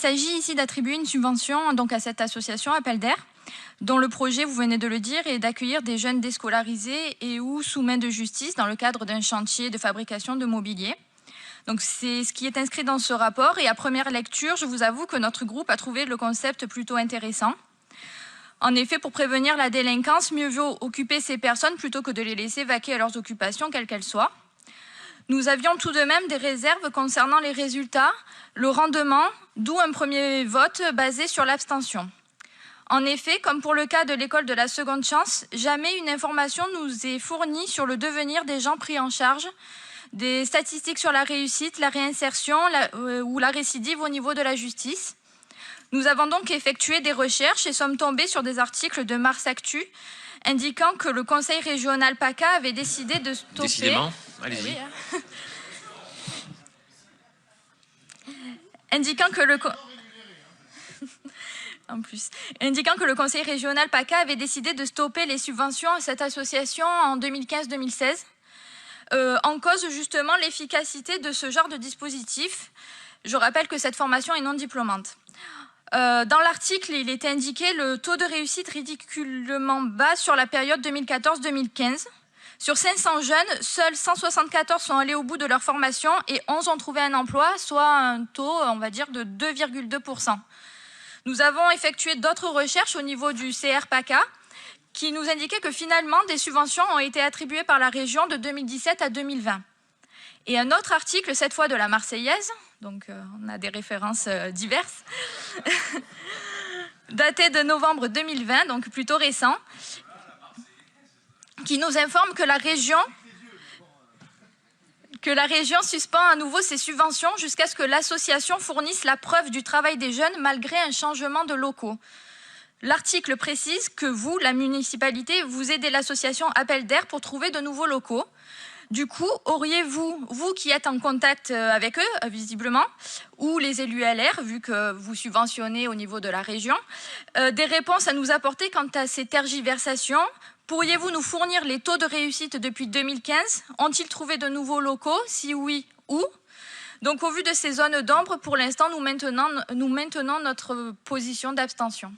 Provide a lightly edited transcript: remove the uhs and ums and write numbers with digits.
Il s'agit ici d'attribuer une subvention donc, à cette association Appel d'air, dont le projet, vous venez de le dire, est d'accueillir des jeunes déscolarisés et ou sous main de justice dans le cadre d'un chantier de fabrication de mobilier. Donc c'est ce qui est inscrit dans ce rapport et à première lecture, je vous avoue que notre groupe a trouvé le concept plutôt intéressant. En effet, pour prévenir la délinquance, mieux vaut occuper ces personnes plutôt que de les laisser vaquer à leurs occupations, quelles qu'elles soient. Nous avions tout de même des réserves concernant les résultats, le rendement, d'où un premier vote basé sur l'abstention. En effet, comme pour le cas de l'école de la seconde chance, jamais une information nous est fournie sur le devenir des gens pris en charge, des statistiques sur la réussite, la réinsertion ou la récidive au niveau de la justice. Nous avons donc effectué des recherches et sommes tombés sur des articles de Mars Actu indiquant que le Conseil régional PACA avait décidé de stopper... Décidément, allez-y. Indiquant que le Conseil régional PACA avait décidé de stopper les subventions à cette association en 2015-2016, en cause justement l'efficacité de ce genre de dispositif. Je rappelle que cette formation est non diplômante. Dans l'article, il était indiqué le taux de réussite ridiculement bas sur la période 2014-2015. Sur 500 jeunes, seuls 174 sont allés au bout de leur formation et 11 ont trouvé un emploi, soit un taux, on va dire, de 2,2%. Nous avons effectué d'autres recherches au niveau du CR-PACA qui nous indiquaient que finalement, des subventions ont été attribuées par la région de 2017 à 2020. Et un autre article, cette fois de la Marseillaise, donc on a des références diverses, daté de novembre 2020, donc plutôt récent, qui nous informe que la région suspend à nouveau ses subventions jusqu'à ce que l'association fournisse la preuve du travail des jeunes malgré un changement de locaux. L'article précise que vous, la municipalité, vous aidez l'association Appel d'air pour trouver de nouveaux locaux. Du coup, auriez-vous, vous qui êtes en contact avec eux, visiblement, ou les élus LR, vu que vous subventionnez au niveau de la région, des réponses à nous apporter quant à ces tergiversations? Pourriez-vous nous fournir les taux de réussite depuis 2015? Ont-ils trouvé de nouveaux locaux? Si oui, où? Donc, au vu de ces zones d'ombre, pour l'instant, nous maintenons notre position d'abstention.